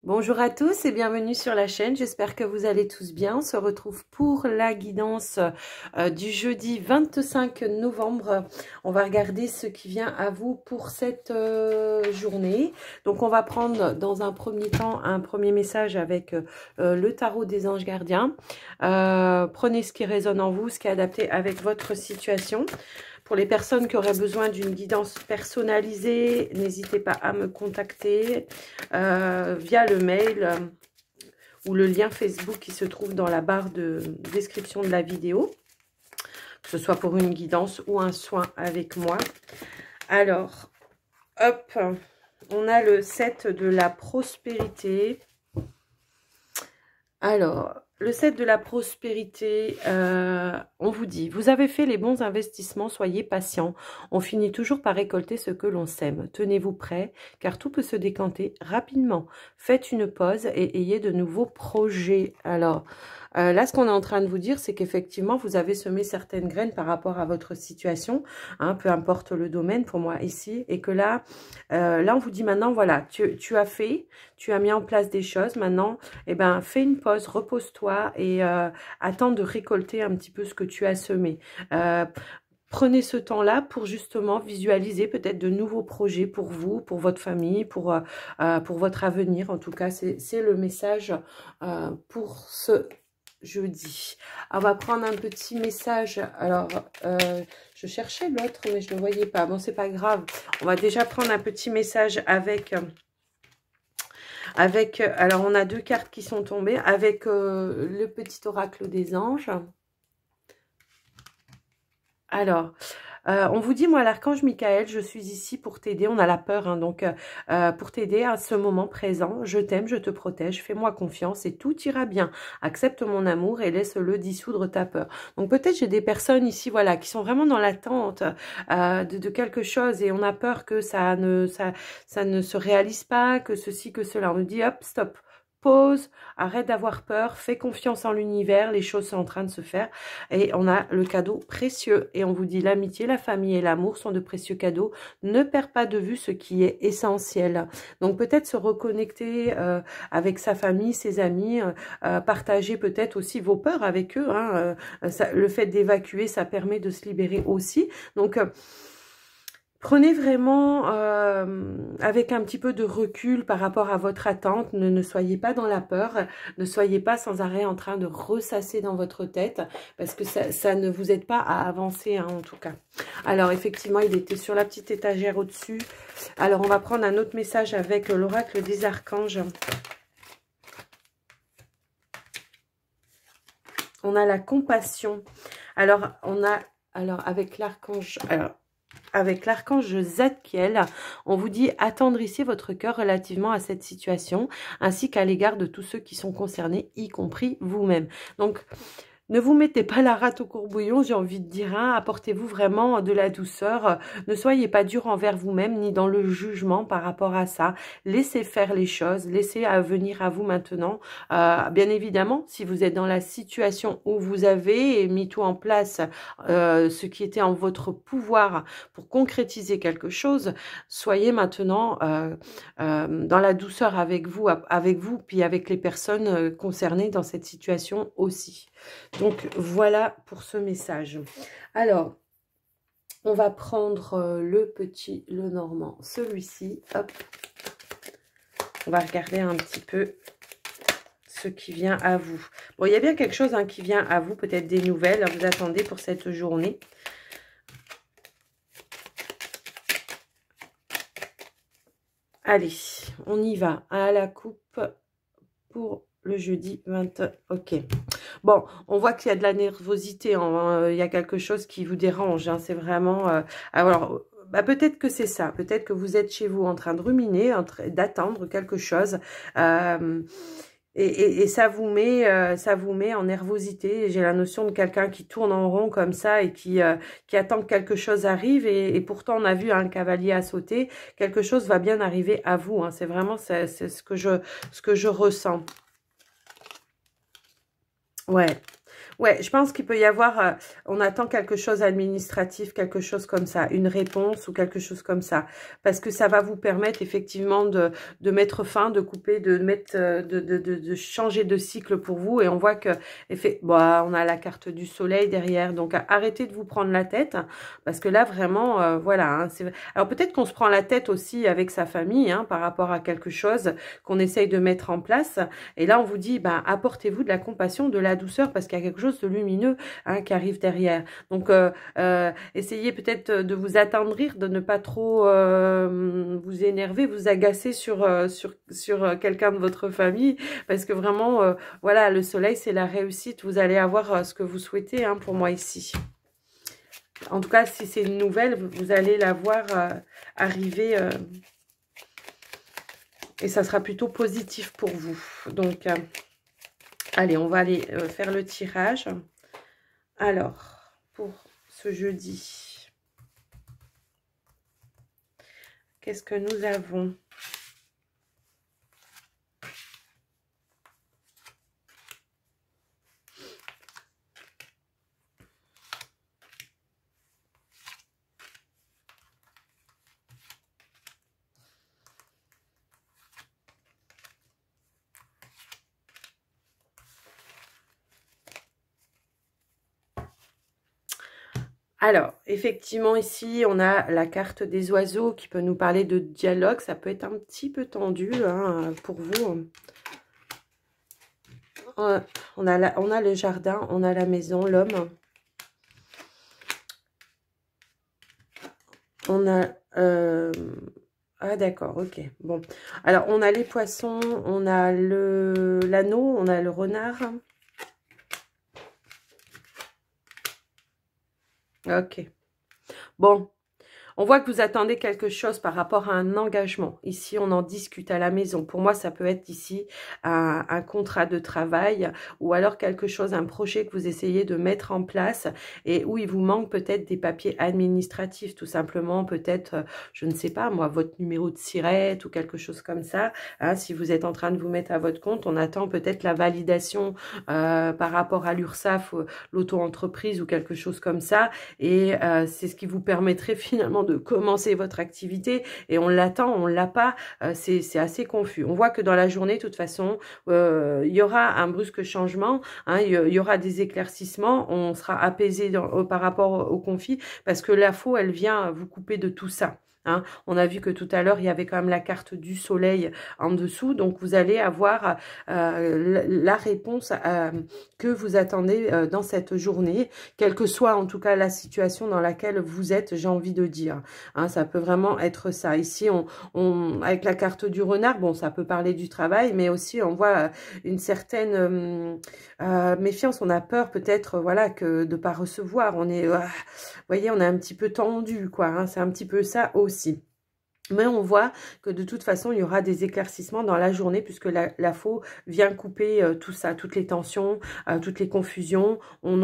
Bonjour à tous et bienvenue sur la chaîne, j'espère que vous allez tous bien. On se retrouve pour la guidance du jeudi 25 novembre. On va regarder ce qui vient à vous pour cette journée. Donc on va prendre dans un premier temps un premier message avec le tarot des anges gardiens. Prenez ce qui résonne en vous, ce qui est adapté avec votre situation. Pour les personnes qui auraient besoin d'une guidance personnalisée, n'hésitez pas à me contacter via le mail ou le lien Facebook qui se trouve dans la barre de description de la vidéo, que ce soit pour une guidance ou un soin avec moi. Alors, hop, on a le 7 de la prospérité. Alors, le 7 de la prospérité, on vous dit, vous avez fait les bons investissements, soyez patient. On finit toujours par récolter ce que l'on sème. Tenez-vous prêts, car tout peut se décanter rapidement. Faites une pause et ayez de nouveaux projets. Alors, là, ce qu'on est en train de vous dire, c'est qu'effectivement, vous avez semé certaines graines par rapport à votre situation, hein, peu importe le domaine pour moi ici, et que là, on vous dit maintenant, voilà, tu as fait, tu as mis en place des choses, maintenant, eh ben, fais une pause, repose-toi et attends de récolter un petit peu ce que tu as semé. Prenez ce temps-là pour justement visualiser peut-être de nouveaux projets pour vous, pour votre famille, pour votre avenir. En tout cas, c'est le message pour ce jeudi. On va prendre un petit message. Alors, je cherchais l'autre, mais je ne le voyais pas. Bon, c'est pas grave. On va déjà prendre un petit message avec... alors, on a deux cartes qui sont tombées. Avec le petit oracle des anges. Alors... on vous dit, moi, l'archange Michael, je suis ici pour t'aider. On a la peur, hein, donc pour t'aider à ce moment présent. Je t'aime, je te protège, fais-moi confiance et tout ira bien. Accepte mon amour et laisse-le dissoudre ta peur. Donc peut-être j'ai des personnes ici, voilà, qui sont vraiment dans l'attente de quelque chose et on a peur que ça ne se réalise pas, que ceci, que cela. On nous dit, hop, stop. Pause, arrête d'avoir peur, fais confiance en l'univers, les choses sont en train de se faire et on a le cadeau précieux et on vous dit l'amitié, la famille et l'amour sont de précieux cadeaux, ne perds pas de vue ce qui est essentiel. Donc peut-être se reconnecter avec sa famille, ses amis, partager peut-être aussi vos peurs avec eux, hein, le fait d'évacuer ça permet de se libérer aussi, donc prenez vraiment avec un petit peu de recul par rapport à votre attente. Ne soyez pas dans la peur. Ne soyez pas sans arrêt en train de ressasser dans votre tête. Parce que ça ne vous aide pas à avancer, hein, en tout cas. Alors, effectivement, il était sur la petite étagère au-dessus. Alors, on va prendre un autre message avec l'oracle des archanges. On a la compassion. Alors, on a... Alors, avec l'archange... Avec l'archange Zadkiel, on vous dit attendrissez votre cœur relativement à cette situation, ainsi qu'à l'égard de tous ceux qui sont concernés, y compris vous-même. Donc, ne vous mettez pas la rate au courbouillon, j'ai envie de dire, hein, apportez-vous vraiment de la douceur, ne soyez pas dur envers vous-même, ni dans le jugement par rapport à ça, laissez faire les choses, laissez venir à vous maintenant, bien évidemment, si vous êtes dans la situation où vous avez mis tout en place, ce qui était en votre pouvoir pour concrétiser quelque chose, soyez maintenant dans la douceur avec vous, puis avec les personnes concernées dans cette situation aussi. Donc, voilà pour ce message. Alors, on va prendre le normand, celui-ci. Hop. On va regarder un petit peu ce qui vient à vous. Bon, il y a bien quelque chose, hein, qui vient à vous, peut-être des nouvelles. Vous attendez pour cette journée. Allez, on y va. À la coupe pour le jeudi 20. Ok. Bon, on voit qu'il y a de la nervosité, hein, il y a quelque chose qui vous dérange, hein, c'est vraiment... alors, bah, peut-être que c'est ça, peut-être que vous êtes chez vous en train de ruminer, d'attendre quelque chose, et ça vous met en nervosité. J'ai la notion de quelqu'un qui tourne en rond comme ça et qui attend que quelque chose arrive, et pourtant on a vu, hein, le cavalier a sauté, quelque chose va bien arriver à vous, hein, c'est vraiment c'est ce que je ressens. Ouais, Ouais, je pense qu'il peut y avoir, on attend quelque chose administratif, quelque chose comme ça, une réponse ou quelque chose comme ça. Parce que ça va vous permettre effectivement de mettre fin, de couper, de mettre, de changer de cycle pour vous. Et on voit que, bon, on a la carte du soleil derrière. Donc, arrêtez de vous prendre la tête. Parce que là, vraiment, voilà. Hein, alors, peut-être qu'on se prend la tête aussi avec sa famille, hein, par rapport à quelque chose qu'on essaye de mettre en place. Et là, on vous dit, ben, apportez-vous de la compassion, de la douceur, parce qu'il y a quelque chose de lumineux, hein, qui arrive derrière. Donc, essayez peut-être de vous attendrir, de ne pas trop vous énerver, vous agacer sur quelqu'un de votre famille, parce que vraiment, voilà, le soleil, c'est la réussite. Vous allez avoir ce que vous souhaitez, hein, pour moi ici. En tout cas, si c'est une nouvelle, vous allez la voir arriver et ça sera plutôt positif pour vous. Donc, allez, on va aller faire le tirage. Alors, pour ce jeudi, qu'est-ce que nous avons? Alors, effectivement, ici, on a la carte des oiseaux qui peut nous parler de dialogue. Ça peut être un petit peu tendu, hein, pour vous. On a le jardin, on a la maison, l'homme. On a... ah, d'accord, ok. Bon. Alors, on a les poissons, on a l'anneau, on a le renard. Ok. Bon. On voit que vous attendez quelque chose par rapport à un engagement. Ici, on en discute à la maison. Pour moi, ça peut être ici un contrat de travail ou alors quelque chose, un projet que vous essayez de mettre en place et où il vous manque peut-être des papiers administratifs, tout simplement. Peut-être, je ne sais pas, moi, votre numéro de SIRET ou quelque chose comme ça. Hein, si vous êtes en train de vous mettre à votre compte, on attend peut-être la validation par rapport à l'URSSAF, l'auto-entreprise ou quelque chose comme ça. Et c'est ce qui vous permettrait finalement de commencer votre activité et on l'attend, on l'a pas, c'est assez confus. On voit que dans la journée, de toute façon, il y aura un brusque changement, hein, il y aura des éclaircissements, on sera apaisé par rapport au conflit parce que l'info, elle vient vous couper de tout ça. Hein. On a vu que tout à l'heure, il y avait quand même la carte du soleil en dessous. Donc, vous allez avoir la réponse que vous attendez dans cette journée, quelle que soit en tout cas la situation dans laquelle vous êtes, j'ai envie de dire. Hein, ça peut vraiment être ça. Ici, avec la carte du renard, bon, ça peut parler du travail, mais aussi on voit une certaine méfiance. On a peur peut-être, voilà, que de pas recevoir. On est, vous voyez, on est un petit peu tendu, quoi. Hein, c'est un petit peu ça aussi. Mais on voit que de toute façon, il y aura des éclaircissements dans la journée puisque la faux vient couper tout ça, toutes les tensions, toutes les confusions. On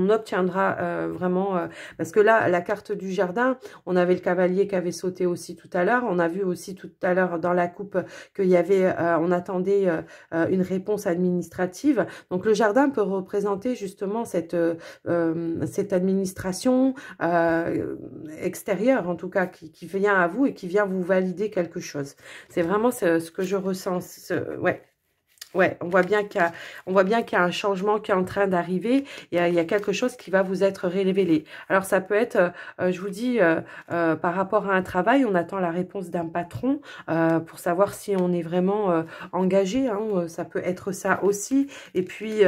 obtiendra vraiment... parce que là, la carte du jardin, on avait le cavalier qui avait sauté aussi tout à l'heure. On a vu aussi tout à l'heure dans la coupe qu'il y avait... on attendait une réponse administrative. Donc, le jardin peut représenter justement cette administration extérieure, en tout cas, qui vient à vous et qui vient vous valider quelque chose. C'est vraiment ce que je ressens. Ouais. Ouais, on voit bien qu'il y a un changement qui est en train d'arriver. Il y a quelque chose qui va vous être révélé. Alors, ça peut être, je vous dis, par rapport à un travail, on attend la réponse d'un patron pour savoir si on est vraiment engagé. Hein, ça peut être ça aussi. Et puis,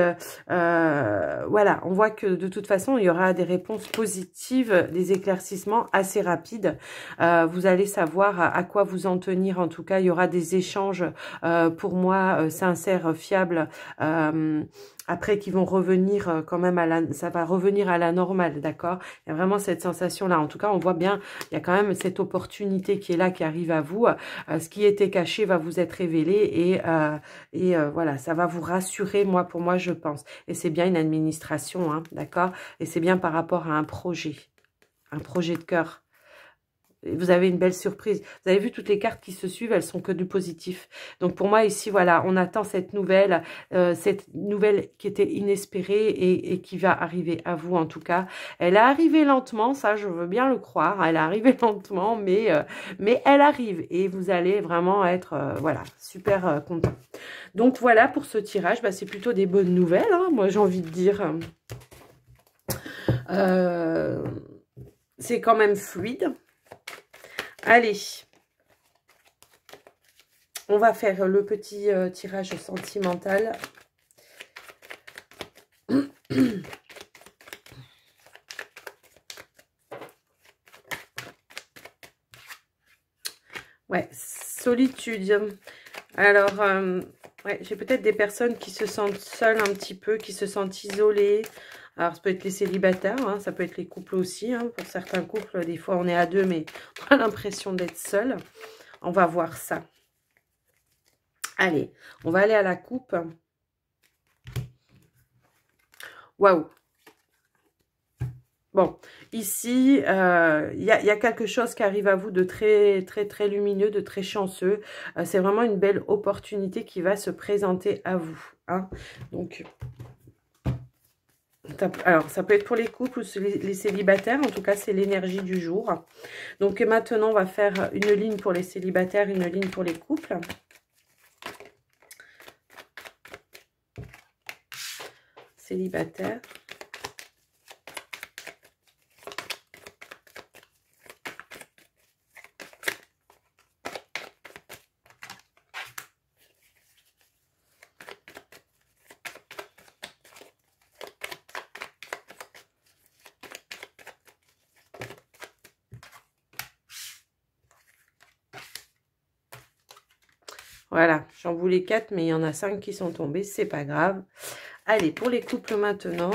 voilà, on voit que de toute façon, il y aura des réponses positives, des éclaircissements assez rapides. Vous allez savoir à quoi vous en tenir. En tout cas, il y aura des échanges, pour moi, sincères, fiables, après qui vont revenir quand même ça va revenir à la normale, d'accord? Il y a vraiment cette sensation-là. En tout cas, on voit bien, il y a quand même cette opportunité qui est là, qui arrive à vous. Ce qui était caché va vous être révélé et voilà, ça va vous rassurer, pour moi, je pense. Et c'est bien une administration, hein, d'accord? Et c'est bien par rapport à un projet de cœur. vous avez une belle surprise. Vous avez vu toutes les cartes qui se suivent, elles sont que du positif. Donc pour moi ici, voilà, on attend cette nouvelle qui était inespérée et qui va arriver à vous en tout cas. Elle est arrivée lentement, ça je veux bien le croire. Elle est arrivée lentement, mais elle arrive et vous allez vraiment être voilà, super content. Donc voilà pour ce tirage, bah, c'est plutôt des bonnes nouvelles, hein, moi j'ai envie de dire. C'est quand même fluide. Allez, on va faire le petit tirage sentimental. Ouais, solitude. Alors, ouais, j'ai peut-être des personnes qui se sentent seules un petit peu, qui se sentent isolées. Alors, ça peut être les célibataires, hein, ça peut être les couples aussi. Hein. Pour certains couples, des fois, on est à deux, mais on a l'impression d'être seul. On va voir ça. Allez, on va aller à la coupe. Waouh! Bon, ici, il y a quelque chose qui arrive à vous de très, très, très lumineux, de très chanceux. C'est vraiment une belle opportunité qui va se présenter à vous. Hein. Donc, alors, ça peut être pour les couples ou les célibataires. En tout cas, c'est l'énergie du jour. Donc, maintenant, on va faire une ligne pour les célibataires, une ligne pour les couples. Célibataire. Voilà, j'en voulais 4, mais il y en a 5 qui sont tombés, c'est pas grave. Allez, pour les couples maintenant.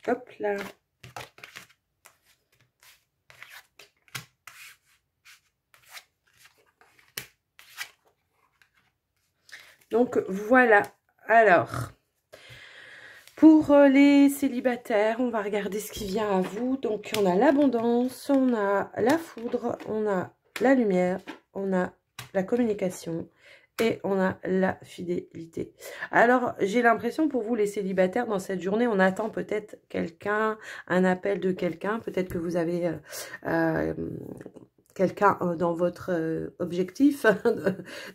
Hop là. Donc voilà, alors, pour les célibataires, on va regarder ce qui vient à vous. Donc on a l'abondance, on a la foudre, on a la lumière, on a la communication et on a la fidélité. Alors j'ai l'impression pour vous les célibataires, dans cette journée, on attend peut-être quelqu'un, un appel de quelqu'un, peut-être que vous avez... quelqu'un dans votre objectif.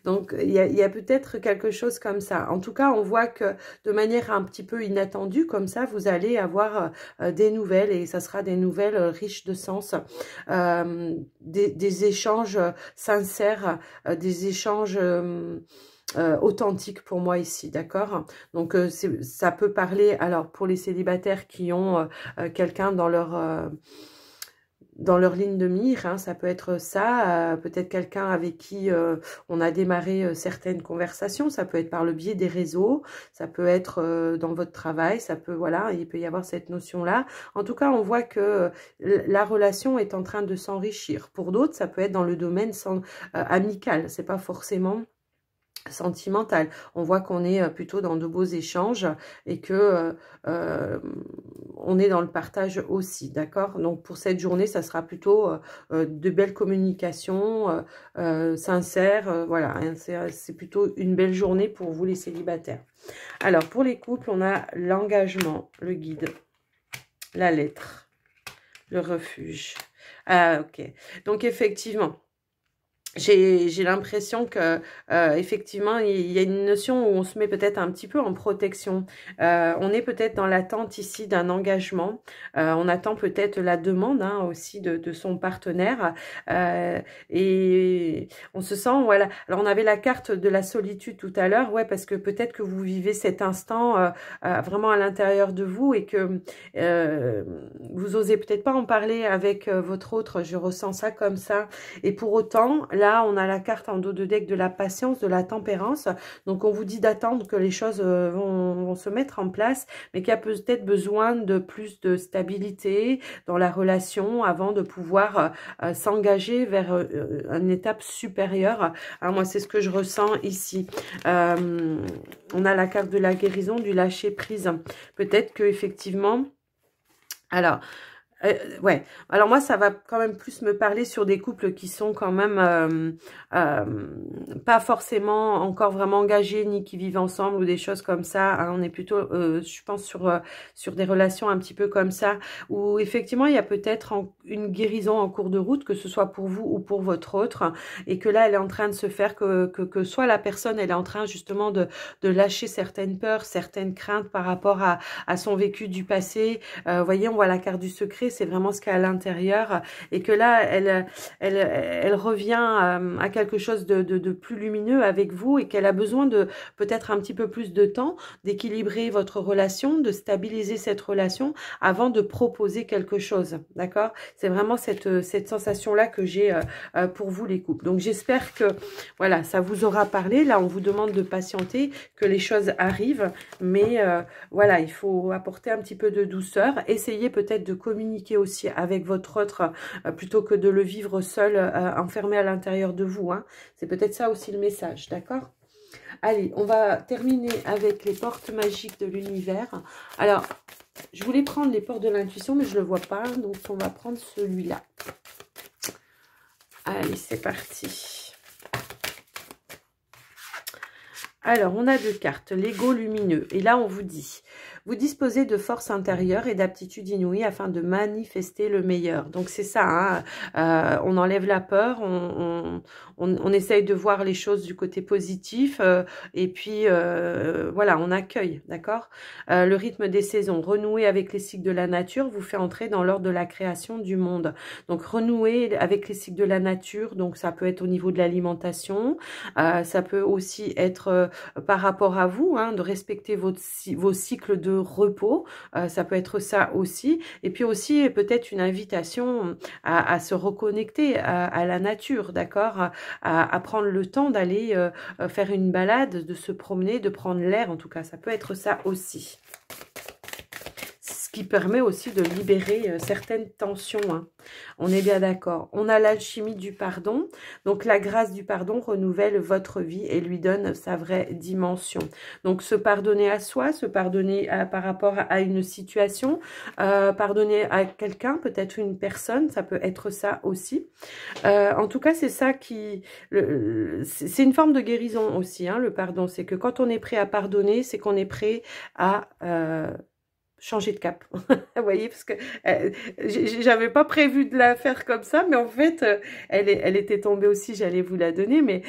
Donc, il y a peut-être quelque chose comme ça. En tout cas, on voit que de manière un petit peu inattendue, comme ça, vous allez avoir des nouvelles et ça sera des nouvelles riches de sens, des échanges sincères, des échanges... authentique pour moi ici, d'accord? Donc ça peut parler, alors pour les célibataires qui ont quelqu'un dans leur ligne de mire, hein, ça peut être ça, peut-être quelqu'un avec qui on a démarré certaines conversations, ça peut être par le biais des réseaux, ça peut être dans votre travail, ça peut, voilà, il peut y avoir cette notion-là. En tout cas, on voit que la relation est en train de s'enrichir. Pour d'autres, ça peut être dans le domaine amical, c'est pas forcément sentimentale. On voit qu'on est plutôt dans de beaux échanges et que on est dans le partage aussi, d'accord? Donc pour cette journée, ça sera plutôt de belles communications sincères, voilà, hein, c'est plutôt une belle journée pour vous les célibataires. Alors pour les couples, on a l'engagement, le guide, la lettre, le refuge. Ah ok, donc effectivement, j'ai l'impression que effectivement il y a une notion où on se met peut-être un petit peu en protection. On est peut-être dans l'attente ici d'un engagement. On attend peut-être la demande hein, aussi de son partenaire et on se sent voilà. Alors on avait la carte de la solitude tout à l'heure, ouais, parce que peut-être que vous vivez cet instant vraiment à l'intérieur de vous et que vous osez peut-être pas en parler avec votre autre. Je ressens ça comme ça et pour autant là là, on a la carte en dos de deck de la patience, de la tempérance. Donc, on vous dit d'attendre que les choses vont se mettre en place, mais qu'il y a peut-être besoin de plus de stabilité dans la relation avant de pouvoir s'engager vers une étape supérieure. Hein, moi, c'est ce que je ressens ici. On a la carte de la guérison, du lâcher prise. Peut-être que effectivement, alors, ouais, alors moi ça va quand même plus me parler sur des couples qui sont quand même pas forcément encore vraiment engagés ni qui vivent ensemble ou des choses comme ça, hein. On est plutôt je pense sur des relations un petit peu comme ça où effectivement il y a peut-être une guérison en cours de route, que ce soit pour vous ou pour votre autre, et que là elle est en train de se faire que soit la personne elle est en train justement de lâcher certaines peurs, certaines craintes par rapport à son vécu du passé. Vous voyez, on voit la carte du secret, c'est vraiment ce qu'il y a à l'intérieur, et que là, elle revient à quelque chose de plus lumineux avec vous, et qu'elle a besoin de peut-être un petit peu plus de temps, d'équilibrer votre relation, de stabiliser cette relation avant de proposer quelque chose, d'accord? C'est vraiment cette sensation-là que j'ai pour vous les couples. Donc, j'espère que, voilà, ça vous aura parlé. Là, on vous demande de patienter, que les choses arrivent, mais voilà, il faut apporter un petit peu de douceur, essayez peut-être de communiquer aussi avec votre autre plutôt que de le vivre seul, enfermé à l'intérieur de vous, hein. C'est peut-être ça aussi le message, d'accord? Allez, on va terminer avec les portes magiques de l'univers. Alors, je voulais prendre les portes de l'intuition, mais je ne le vois pas, donc on va prendre celui-là. Allez, c'est parti. Alors, on a deux cartes, l'ego lumineux. Et là, on vous dit, vous disposez de force intérieure et d'aptitudes inouïes afin de manifester le meilleur. Donc, c'est ça, hein, on enlève la peur, on essaye de voir les choses du côté positif, et puis, voilà, on accueille, d'accord? Le rythme des saisons, renouer avec les cycles de la nature, vous fait entrer dans l'ordre de la création du monde. Donc, renouer avec les cycles de la nature, donc ça peut être au niveau de l'alimentation, ça peut aussi être par rapport à vous, hein, de respecter vos cycles de repos, ça peut être ça aussi, et puis aussi peut-être une invitation à se reconnecter à la nature, d'accord, à prendre le temps d'aller faire une balade, de se promener, de prendre l'air, en tout cas, ça peut être ça aussi. Ce qui permet aussi de libérer certaines tensions, hein. On est bien d'accord. On a l'alchimie du pardon. Donc, la grâce du pardon renouvelle votre vie et lui donne sa vraie dimension. Donc, se pardonner à soi, se pardonner par rapport à une situation, pardonner à quelqu'un, peut-être une personne, ça peut être ça aussi. En tout cas, c'est ça qui... c'est une forme de guérison aussi, hein, le pardon. C'est que quand on est prêt à pardonner, c'est qu'on est prêt à... changer de cap. Vous voyez, parce que j'avais pas prévu de la faire comme ça, mais en fait, elle était tombée aussi, j'allais vous la donner, mais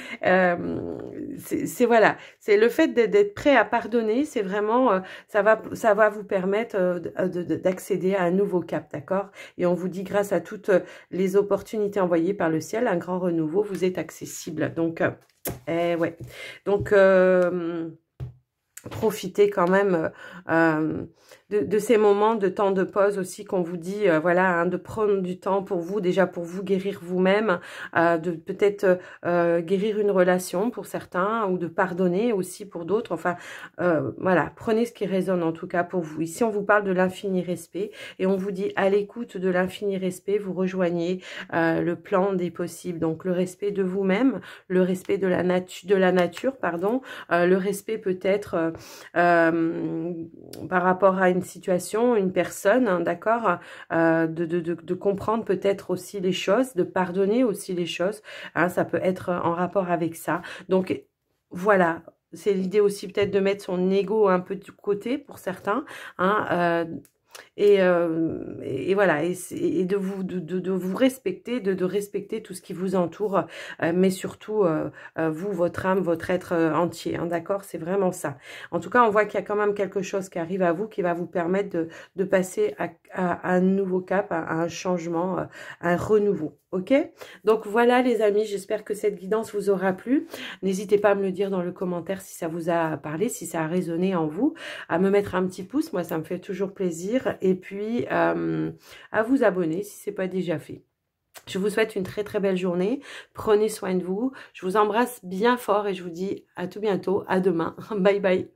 c'est voilà, c'est le fait d'être prêt à pardonner, c'est vraiment, ça va vous permettre d'accéder à un nouveau cap, d'accord? Et on vous dit, grâce à toutes les opportunités envoyées par le ciel, un grand renouveau vous est accessible. Donc, ouais. Donc, profitez quand même de ces moments de temps de pause aussi qu'on vous dit, voilà, hein, de prendre du temps pour vous, déjà pour vous guérir vous-même, de peut-être guérir une relation pour certains, ou de pardonner aussi pour d'autres. Enfin, voilà, prenez ce qui résonne en tout cas pour vous. Ici, on vous parle de l'infini respect et on vous dit, à l'écoute de l'infini respect, vous rejoignez le plan des possibles. Donc, le respect de vous-même, le respect de la nature, pardon, le respect peut-être par rapport à une situation, une personne, hein, d'accord, de comprendre peut-être aussi les choses, de pardonner aussi les choses, hein, ça peut être en rapport avec ça. Donc, voilà, c'est l'idée aussi peut-être de mettre son ego un peu de côté pour certains, hein, et voilà, et de vous respecter, de respecter tout ce qui vous entoure, mais surtout vous, votre âme, votre être entier, hein, d'accord, c'est vraiment ça. En tout cas, on voit qu'il y a quand même quelque chose qui arrive à vous, qui va vous permettre de passer à un nouveau cap, à un changement, à un renouveau. Ok, donc voilà les amis, j'espère que cette guidance vous aura plu. N'hésitez pas à me le dire dans le commentaire si ça vous a parlé, si ça a résonné en vous, à me mettre un petit pouce, moi ça me fait toujours plaisir, et puis à vous abonner si ce n'est pas déjà fait. Je vous souhaite une très très belle journée. Prenez soin de vous. Je vous embrasse bien fort et je vous dis à tout bientôt. À demain. Bye bye.